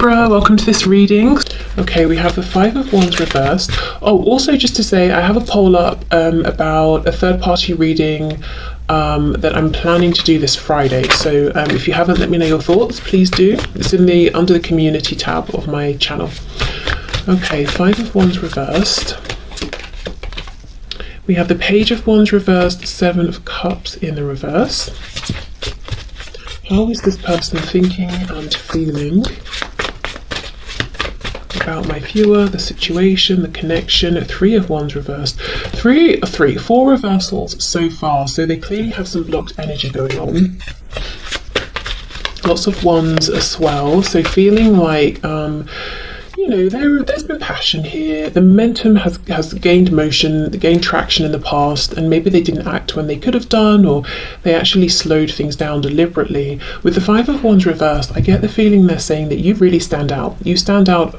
Libra, welcome to this reading. Okay, we have the Five of Wands reversed. Oh, also just to say, I have a poll up about a third-party reading that I'm planning to do this Friday. So if you haven't let me know your thoughts, please do. It's in the under the community tab of my channel. Okay, Five of Wands reversed. We have the Page of Wands reversed, Seven of Cups in the reverse. How is this person thinking and feeling about my viewer, the situation, the connection? Three of Wands reversed. Four reversals so far. So they clearly have some blocked energy going on. Lots of Wands as well. So feeling like, you know, there's been passion here. The momentum has gained motion, gained traction in the past, and maybe they didn't act when they could have done, or they actually slowed things down deliberately. With the Five of Wands reversed, I get the feeling they're saying that you really stand out. You stand out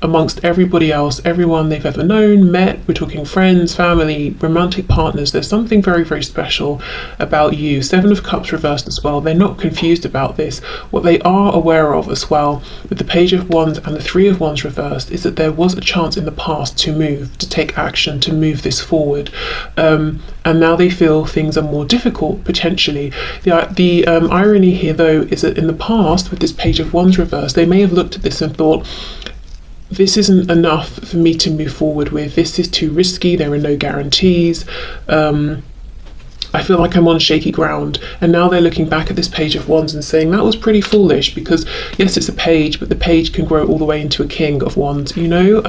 amongst everybody else, everyone they've ever known, met. We're talking friends, family, romantic partners. There's something very, very special about you. Seven of Cups reversed as well. They're not confused about this. What they are aware of as well with the Page of Wands and the Three of Wands reversed is that there was a chance in the past to move, to take action, to move this forward. And now they feel things are more difficult, potentially. The irony here, though, is that in the past, with this Page of Wands reversed, they may have looked at this and thought, this isn't enough for me to move forward with. This is too risky. There are no guarantees. I feel like I'm on shaky ground. And now they're looking back at this Page of Wands and saying that was pretty foolish, because yes, it's a page, but the page can grow all the way into a King of Wands, you know?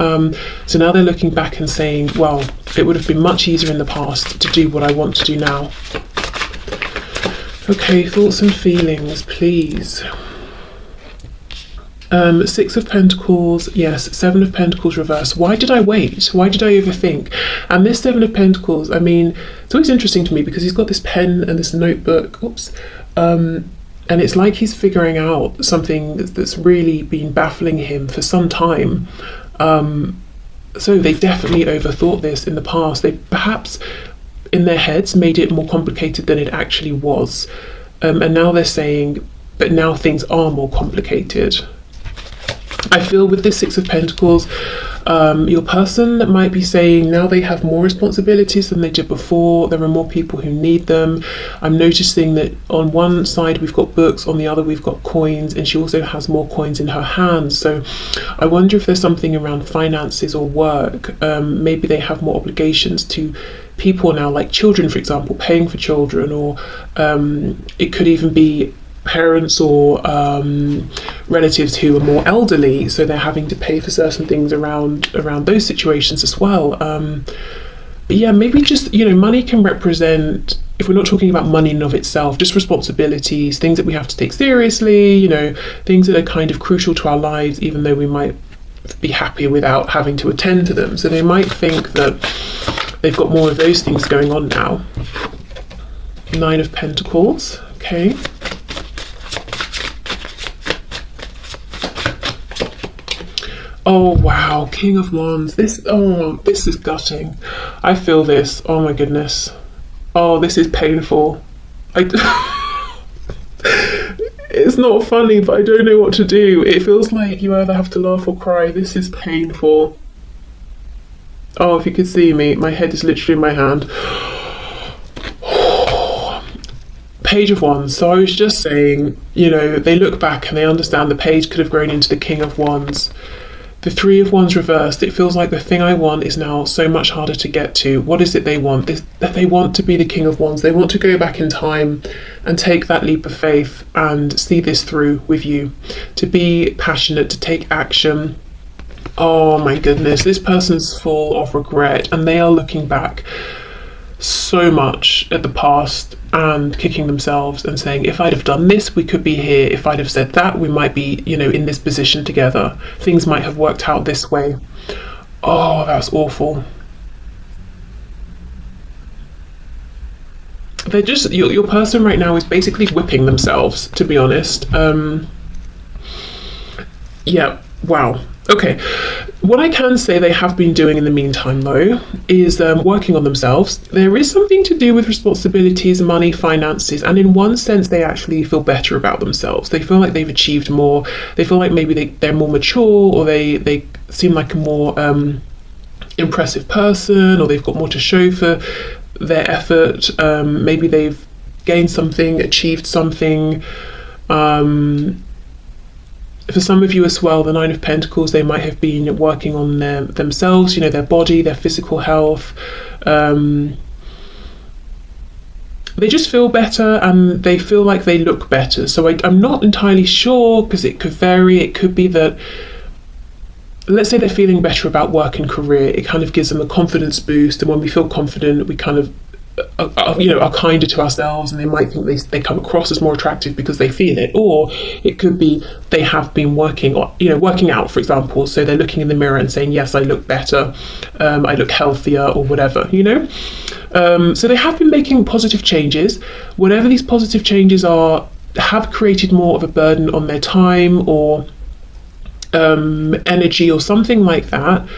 So now they're looking back and saying, well, it would have been much easier in the past to do what I want to do now. Okay, thoughts and feelings, please. Six of Pentacles, yes. Seven of Pentacles reverse. Why did I wait? Why did I overthink? And this Seven of Pentacles, I mean, it's always interesting to me because he's got this pen and this notebook, and it's like he's figuring out something that's really been baffling him for some time. So they definitely overthought this in the past. They perhaps in their heads made it more complicated than it actually was. And now they're saying, but now things are more complicated. I feel with this Six of Pentacles, your person might be saying now they have more responsibilities than they did before. There are more people who need them. I'm noticing that on one side we've got books, on the other we've got coins, and she also has more coins in her hands. So I wonder if there's something around finances or work. Maybe they have more obligations to people now, like children, for example, paying for children, or it could even be parents or relatives who are more elderly, so they're having to pay for certain things around those situations as well. But yeah, maybe just, you know, money can represent, if we're not talking about money in and of itself, just responsibilities, things that we have to take seriously, you know, things that are kind of crucial to our lives, even though we might be happy without having to attend to them. So they might think that they've got more of those things going on now. Nine of Pentacles, okay. Oh wow, King of Wands. This is gutting. I feel this. Oh my goodness. Oh, this is painful. It's not funny, but I don't know what to do. It feels like you either have to laugh or cry. This is painful. Oh, if you could see me, my head is literally in my hand. Page of Wands. So I was just saying, you know, they look back and they understand the page could have grown into the King of Wands. The Three of Wands reversed. It feels like the thing I want is now so much harder to get to. What is it they want? That they want to be the King of Wands. They want to go back in time and take that leap of faith and see this through with you. To be passionate, to take action. Oh my goodness, this person's full of regret and they are looking back so much at the past and kicking themselves and saying, if I'd have done this, we could be here. If I'd have said that, we might be, you know, in this position together. Things might have worked out this way. Oh, that's awful. They're just, your person right now is basically whipping themselves, to be honest. Yeah, wow. Okay, What I can say they have been doing in the meantime, though, is working on themselves. There is something to do with responsibilities, money, finances, and in one sense, they actually feel better about themselves. They feel like they've achieved more. They feel like maybe they're more mature, or they seem like a more impressive person, or they've got more to show for their effort. Maybe they've gained something, achieved something. For some of you as well, the Nine of Pentacles, they might have been working on themselves, their body, their physical health. They just feel better, and they feel like they look better. So I'm not entirely sure, because it could vary. It could be that, let's say they're feeling better about work and career. It kind of gives them a confidence boost, and when we feel confident, we kind of are kinder to ourselves, and they might think they come across as more attractive because they feel it. Or it could be they have been working out, for example, so they're looking in the mirror and saying, yes, I look better, I look healthier, or whatever, so they have been making positive changes. Whatever these positive changes are, have created more of a burden on their time or energy or something like that.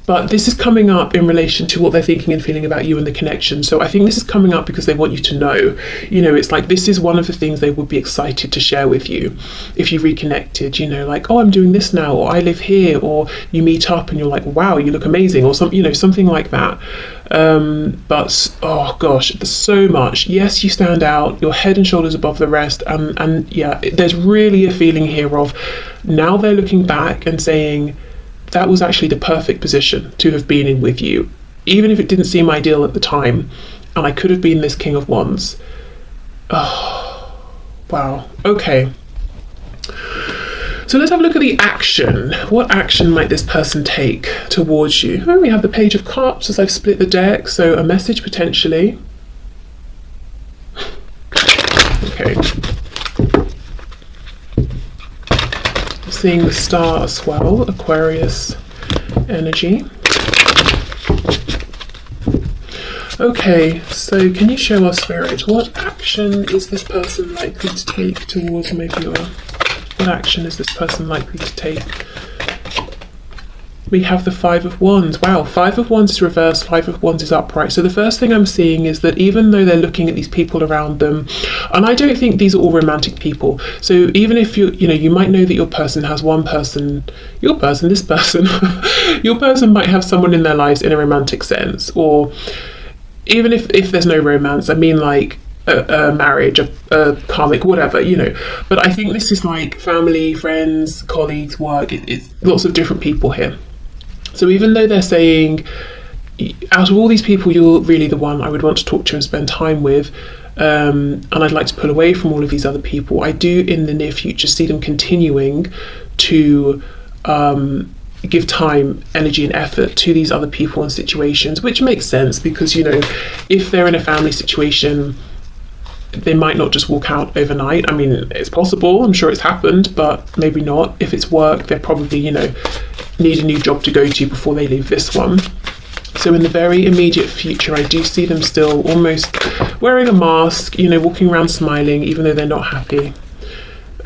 But this is coming up in relation to what they're thinking and feeling about you and the connection. So I think this is coming up because they want you to know. It's like this is one of the things they would be excited to share with you if you reconnected. Like, oh, I'm doing this now, or I live here, or you meet up and you're like, wow, you look amazing, or something like that. But oh gosh, there's so much. Yes, you stand out. You're head and shoulders above the rest. And yeah, there's really a feeling here of now they're looking back and saying, that was actually the perfect position to have been in with you, even if it didn't seem ideal at the time, and I could have been this King of Wands. Oh, wow. Okay. So let's have a look at the action. What action might this person take towards you? Oh, we have the Page of Cups as I've split the deck, so a message potentially. Okay. Seeing the Star as well, Aquarius energy. Okay, so can you show us, Spirit, what action is this person likely to take towards my viewer? What action is this person likely to take? We have the Five of Wands. Wow, Five of Wands is reversed, Five of Wands is upright. So the first thing I'm seeing is that even though they're looking at these people around them, and I don't think these are all romantic people. So even if you might know that your person has one person, your person might have someone in their lives in a romantic sense, or even if there's no romance, I mean like a marriage, a karmic, whatever, But I think this is like family, friends, colleagues, work. It's lots of different people here. So even though they're saying, out of all these people, you're really the one I would want to talk to and spend time with, and I'd like to pull away from all of these other people, I do in the near future see them continuing to give time, energy and effort to these other people and situations, which makes sense because, if they're in a family situation, they might not just walk out overnight. I mean, it's possible, I'm sure it's happened, but maybe not. If it's work, they're probably, need a new job to go to before they leave this one. So in the very immediate future, I do see them still almost wearing a mask, walking around smiling, even though they're not happy.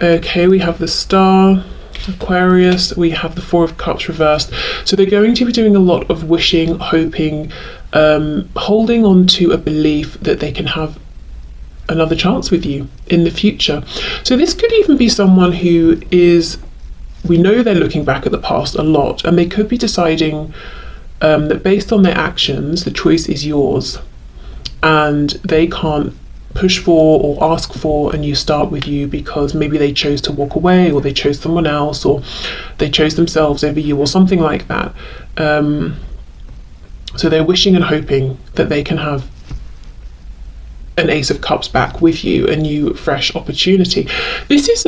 Okay, we have the Star, Aquarius, we have the Four of Cups reversed. So they're going to be doing a lot of wishing, hoping, holding on to a belief that they can have another chance with you in the future. So this could even be someone who is, we know they're looking back at the past a lot, and they could be deciding that based on their actions, the choice is yours, and they can't push for or ask for a new start with you because maybe they chose to walk away, or they chose someone else, or they chose themselves over you, or something like that. So they're wishing and hoping that they can have an Ace of Cups back with you, a new fresh opportunity. This is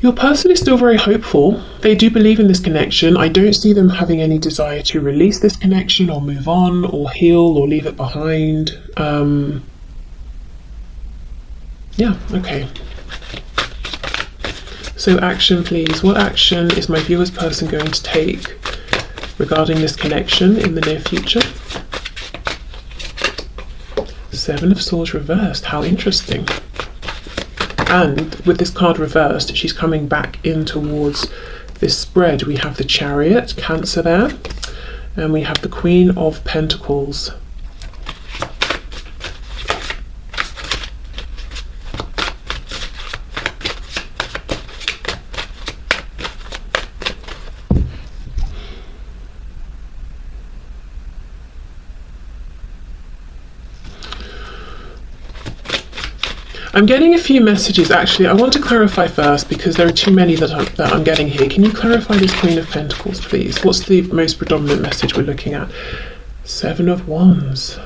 your person is still very hopeful. They do believe in this connection. I don't see them having any desire to release this connection or move on or heal or leave it behind. Yeah, okay. So action, please. What action is my viewer's person going to take regarding this connection in the near future? Seven of Swords reversed. How interesting. And with this card reversed, she's coming back in towards this spread, we have the Chariot, Cancer there, and we have the Queen of Pentacles. I'm getting a few messages. Actually, I want to clarify first because there are too many that I'm getting here. Can you clarify this Queen of Pentacles, please? What's the most predominant message we're looking at? Seven of Wands.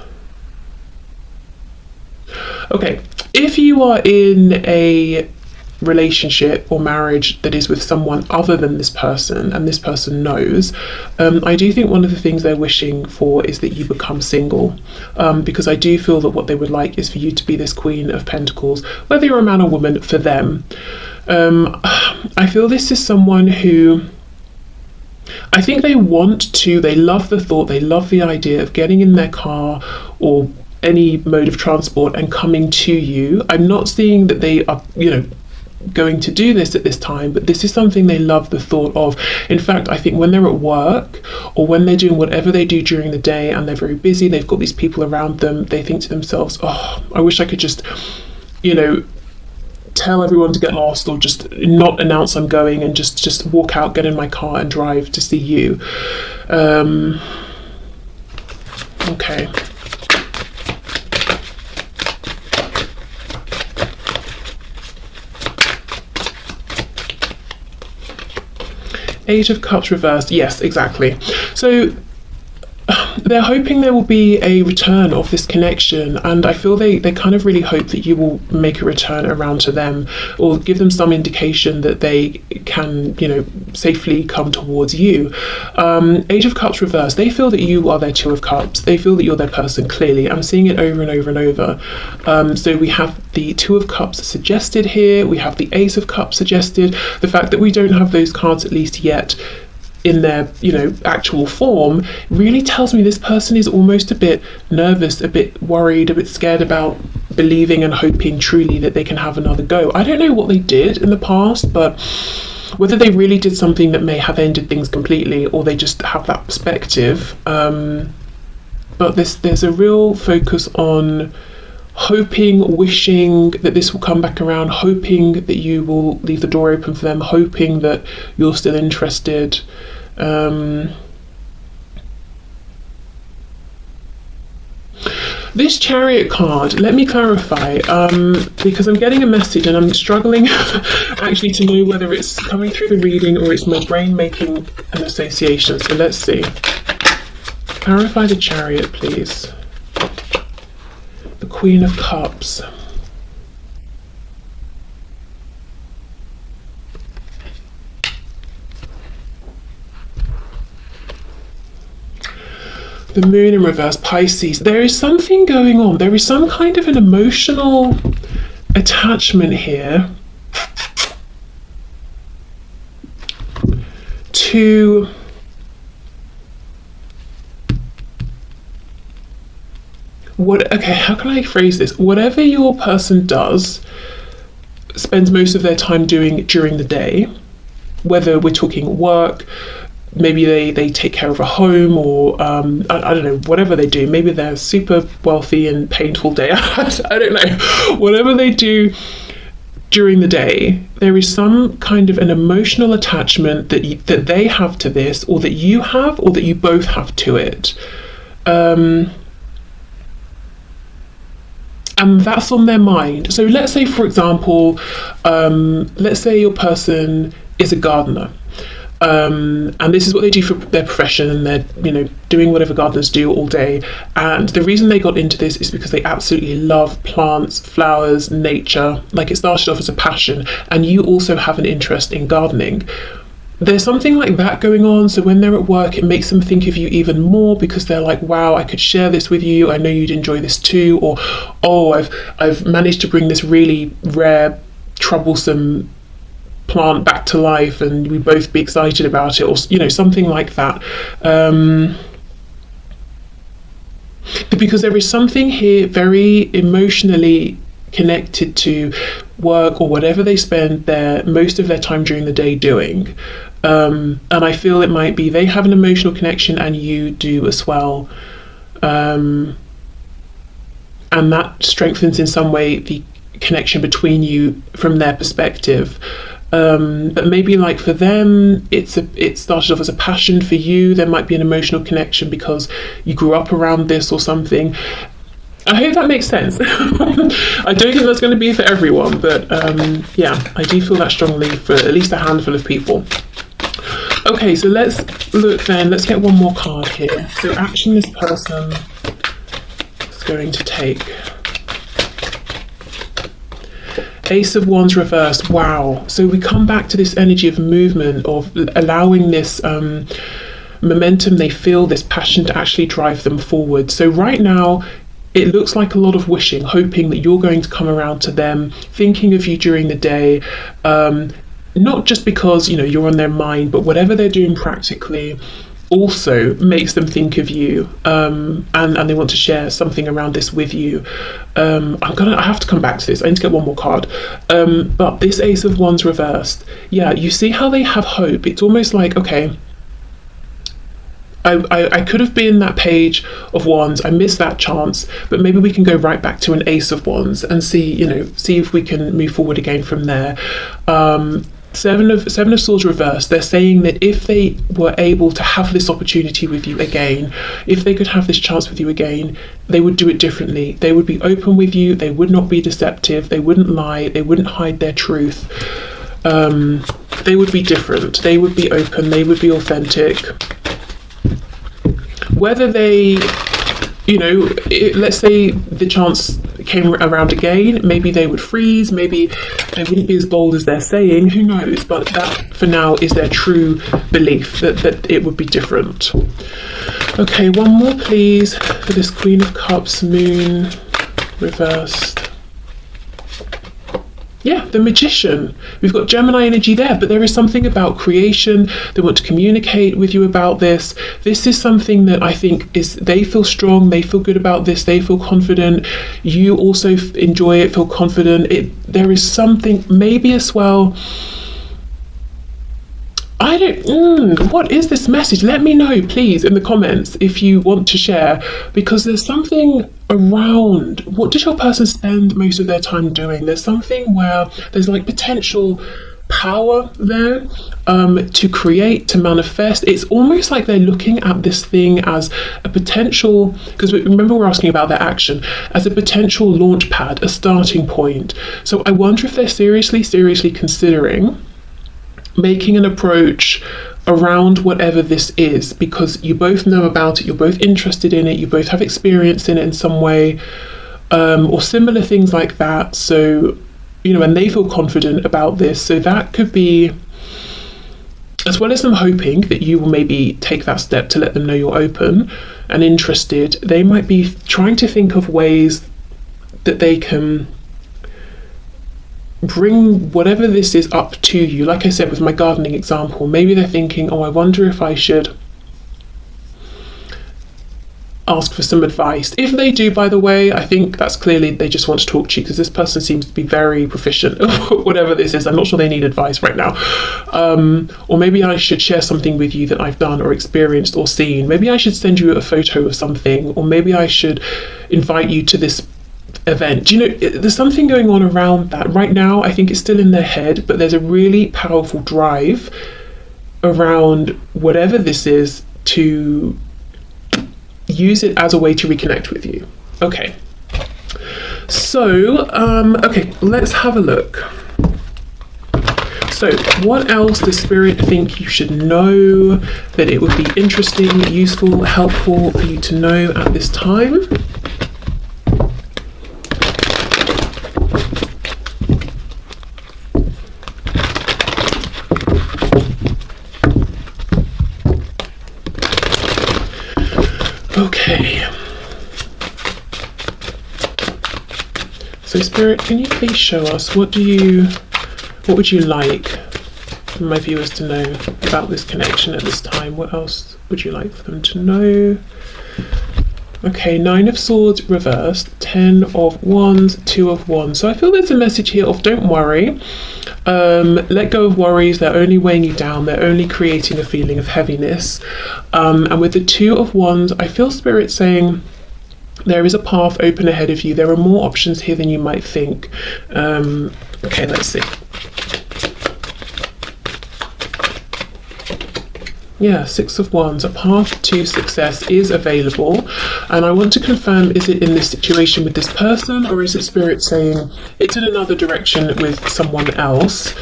Okay, if you are in a relationship or marriage that is with someone other than this person, and this person knows, I do think one of the things they're wishing for is that you become single, because I do feel that what they would like is for you to be this Queen of Pentacles, whether you're a man or woman, for them. I feel this is someone who, I think they love the thought, they love the idea of getting in their car or any mode of transport and coming to you. I'm not seeing that they are, going to do this at this time, but this is something they love the thought of. In fact, I think when they're at work or when they're doing whatever they do during the day and they're very busy, they've got these people around them, they think to themselves, oh, I wish I could just, tell everyone to get lost, or just not announce I'm going and just walk out, get in my car and drive to see you. Okay. Eight of Cups reversed. Yes, exactly. So they're hoping there will be a return of this connection, and I feel they kind of really hope that you will make a return around to them, or give them some indication that they can, safely come towards you. Eight of Cups reversed. They feel that you are their Two of Cups. They feel that you're their person, clearly. I'm seeing it over and over and over. So we have the Two of Cups suggested here. We have the Ace of Cups suggested. The fact that we don't have those cards, at least yet, in their actual form, really tells me this person is almost a bit nervous, a bit worried, a bit scared about believing and hoping truly that they can have another go. I don't know what they did in the past, but whether they really did something that may have ended things completely, or they just have that perspective, but there's a real focus on hoping, wishing that this will come back around, hoping that you will leave the door open for them, hoping that you're still interested. This Chariot card, let me clarify, because I'm getting a message and I'm struggling actually to know whether it's coming through the reading or it's my brain making an association. So let's see. Clarify the Chariot, please. The Queen of Cups. The Moon in reverse, Pisces. There is something going on. There is some kind of an emotional attachment here to how can I phrase this? Whatever your person does, spends most of their time doing during the day, whether we're talking work, maybe they take care of a home, or I don't know, whatever they do. Maybe they're super wealthy and painful day. I don't know. Whatever they do during the day, there is some kind of an emotional attachment that they have to this, or that you have, or that you both have to it. And that's on their mind. So let's say, for example, let's say your person is a gardener. And this is what they do for their profession, and they're doing whatever gardeners do all day. And the reason they got into this is because they absolutely love plants, flowers, nature. Like, it started off as a passion, and you also have an interest in gardening. There's something like that going on. So when they're at work, it makes them think of you even more, because they're like, wow, I could share this with you, I know you'd enjoy this too. Or, oh, I've managed to bring this really rare, troublesome plant back to life, and we both be excited about it, or something like that. Because there is something here very emotionally connected to work or whatever they spend most of their time during the day doing. And I feel it might be they have an emotional connection and you do as well. And that strengthens in some way the connection between you from their perspective. But maybe like for them, it started off as a passion. For you, there might be an emotional connection because you grew up around this or something. I hope that makes sense. I don't think that's going to be for everyone, but yeah, I do feel that strongly for at least a handful of people. Okay, so let's look then. Let's get one more card here. So action this person is going to take. Ace of Wands reversed. Wow. So we come back to this energy of movement, of allowing this momentum they feel, this passion to actually drive them forward. So right now, it looks like a lot of wishing, hoping that you're going to come around to them, thinking of you during the day, not just because, you know, you're on their mind, but whatever they're doing practically also makes them think of you, and they want to share something around this with you. I have to come back to this. I need to get one more card. But this Ace of Wands reversed, yeah, you see how they have hope. It's almost like, okay, I could have been that Page of Wands. I missed that chance, but maybe we can go right back to an Ace of Wands and see if we can move forward again from there. Seven of Swords reversed. They're saying that if they were able to have this opportunity with you again, if they could have this chance with you again, they would do it differently. They would be open with you. They would not be deceptive. They wouldn't lie. They wouldn't hide their truth. They would be different. They would be open. They would be authentic. Whether they, let's say the chance came around again, maybe they would freeze, maybe they wouldn't be as bold as they're saying, who knows, but that for now is their true belief, that it would be different. Okay, one more please for this Queen of Cups, Moon reversed. Yeah, the Magician. We've got Gemini energy there, but there is something about creation. They want to communicate with you about this. This is something that I think they feel strong, they feel good about this, they feel confident. You also enjoy it, feel confident. There is something, maybe as well, what is this message? Let me know, please, in the comments if you want to share, because there's something around, what does your person spend most of their time doing? There's something where there's like potential power there to create, to manifest. It's almost like they're looking at this thing as a potential, because remember we're asking about their action, as a potential launch pad, a starting point. So I wonder if they're seriously considering making an approach around whatever this is, because you both know about it, you're both interested in it, you both have experience in it in some way, or similar things like that. So, and they feel confident about this. So that could be, as well as them hoping that you will maybe take that step to let them know you're open and interested, they might be trying to think of ways that they can bring whatever this is up to you. Like I said with my gardening example, maybe they're thinking, I wonder if I should ask for some advice. If they do, by the way, I think that's clearly they just want to talk to you, because this person seems to be very proficient whatever this is. I'm not sure they need advice right now. Or maybe I should share something with you that I've done or experienced or seen. Maybe I should send you a photo of something, or maybe I should invite you to this event. There's something going on around that right now. I think it's still in their head, but there's a really powerful drive around whatever this is to use it as a way to reconnect with you. Okay, so okay, let's have a look. So what else does Spirit think you should know that it would be interesting, useful, helpful for you to know at this time? Okay, so Spirit, can you please show us what would you like for my viewers to know about this connection at this time? What else would you like for them to know? Okay, 9 of Swords reversed, 10 of Wands, 2 of Wands. So I feel there's a message here of don't worry. Let go of worries. They're only weighing you down. They're only creating a feeling of heaviness. And with the 2 of Wands, I feel Spirit saying there is a path open ahead of you. There are more options here than you might think. Okay, let's see. Yeah, 6 of Wands, a path to success is available. And I want to confirm, is it in this situation with this person, or is it Spirit saying it's in another direction with someone else?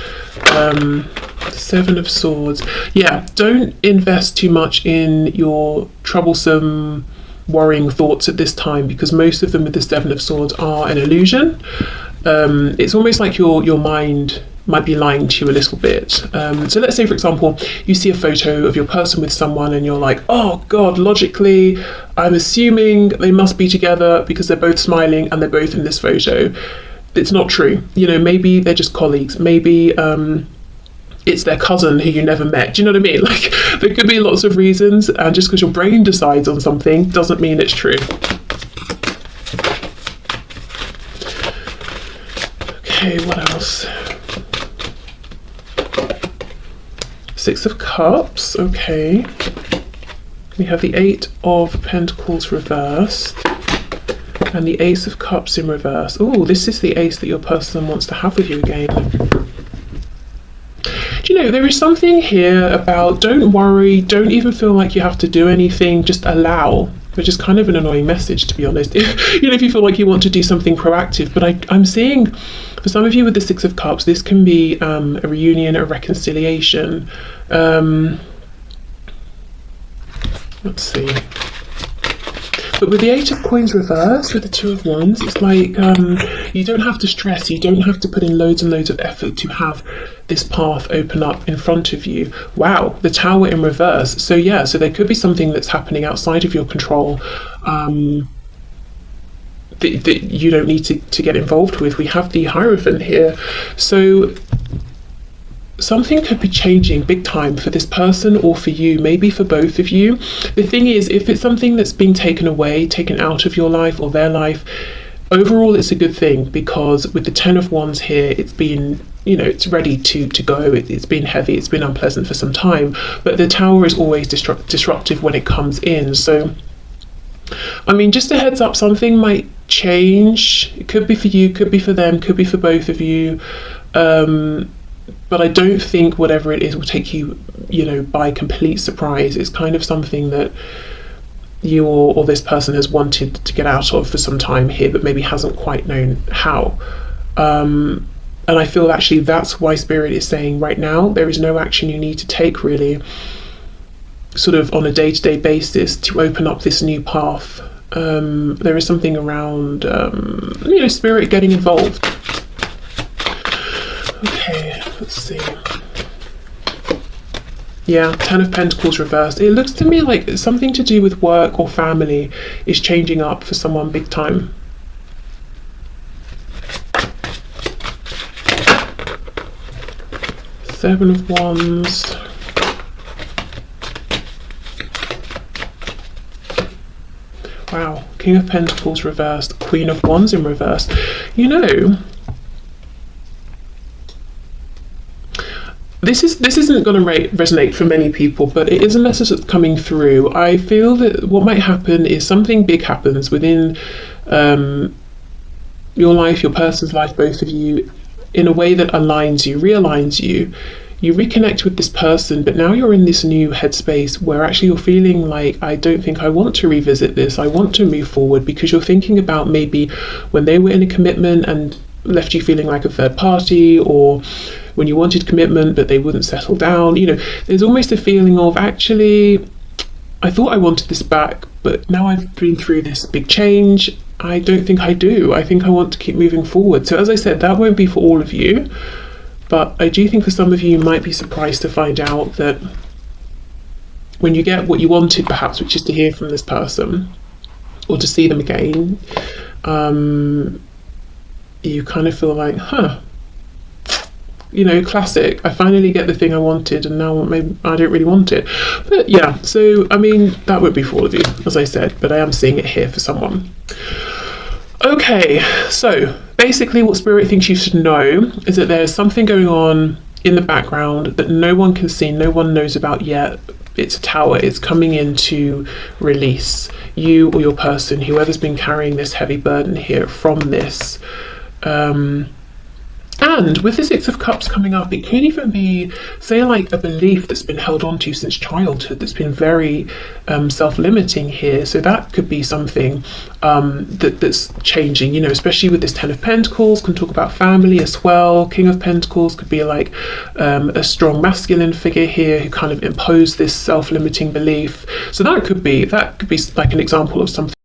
7 of Swords. Yeah, don't invest too much in your troublesome, worrying thoughts at this time, because most of them with the 7 of Swords are an illusion. It's almost like your mind might be lying to you a little bit. So let's say, for example, you see a photo of your person with someone and you're like, oh God, logically, I'm assuming they must be together because they're both smiling and they're both in this photo. It's not true. You know, maybe they're just colleagues. Maybe it's their cousin who you never met. Do you know what I mean? Like, there could be lots of reasons, and just because your brain decides on something doesn't mean it's true. Okay, what else? 6 of Cups, okay. We have the 8 of Pentacles reversed and the Ace of Cups in reverse. Oh, this is the ace that your person wants to have with you again. Do you know, there is something here about don't worry, don't even feel like you have to do anything, just allow, which is kind of an annoying message, to be honest. If you feel like you want to do something proactive, but I'm seeing for some of you with the 6 of Cups, this can be a reunion, a reconciliation. Let's see. But with the 8 of Coins reversed, with the 2 of Wands, it's like you don't have to stress, you don't have to put in loads and loads of effort to have this path open up in front of you. Wow, the Tower in reverse. So yeah, so there could be something that's happening outside of your control that you don't need to get involved with. We have the Hierophant here. So something could be changing big time for this person or for you, maybe for both of you. The thing is, if it's something that's being taken away, taken out of your life or their life, overall it's a good thing, because with the 10 of Wands here, it's been, you know, it's ready to go. It's been heavy, it's been unpleasant for some time, but the Tower is always disruptive when it comes in. So I mean, just a heads up, something might change. It could be for you, could be for them, could be for both of you. But I don't think whatever it is will take you, you know, by complete surprise. It's kind of something that you or this person has wanted to get out of for some time here, but maybe hasn't quite known how. And I feel actually that's why Spirit is saying right now there is no action you need to take, really, sort of on a day-to-day basis, to open up this new path. There is something around, you know, Spirit getting involved. Okay, let's see. Yeah, 10 of Pentacles reversed. It looks to me like something to do with work or family is changing up for someone big time. Seven of Wands. Wow, King of Pentacles reversed, Queen of Wands in reverse. You know, this isn't going to resonate for many people, but it is a message that's coming through. I feel that what might happen is something big happens within your life, your person's life, both of you, in a way that aligns you, realigns you. You reconnect with this person, but now you're in this new headspace where actually you're feeling like, I don't think I want to revisit this. I want to move forward, because you're thinking about maybe when they were in a commitment and left you feeling like a third party, or when you wanted commitment but they wouldn't settle down. You know, there's almost a feeling of, actually, I thought I wanted this back, but now I've been through this big change, I don't think I do. I think I want to keep moving forward. So as I said, that won't be for all of you, but I do think for some of you, you might be surprised to find out that when you get what you wanted, perhaps, which is to hear from this person or to see them again, you kind of feel like, you know, classic. I finally get the thing I wanted, and now maybe I don't really want it. But yeah, so I mean, that would be for all of you, as I said, but I am seeing it here for someone. Okay, so basically what Spirit thinks you should know is that there's something going on in the background that no one can see, no one knows about yet. It's a tower. It's coming in to release you or your person, whoever's been carrying this heavy burden here from this. And with the Six of Cups coming up, it could even be, say, like a belief that's been held on to since childhood that's been very self-limiting here. So that could be something that's changing, you know, especially with this Ten of Pentacles, can talk about family as well. King of Pentacles could be like a strong masculine figure here who kind of imposed this self-limiting belief. So that could be like an example of something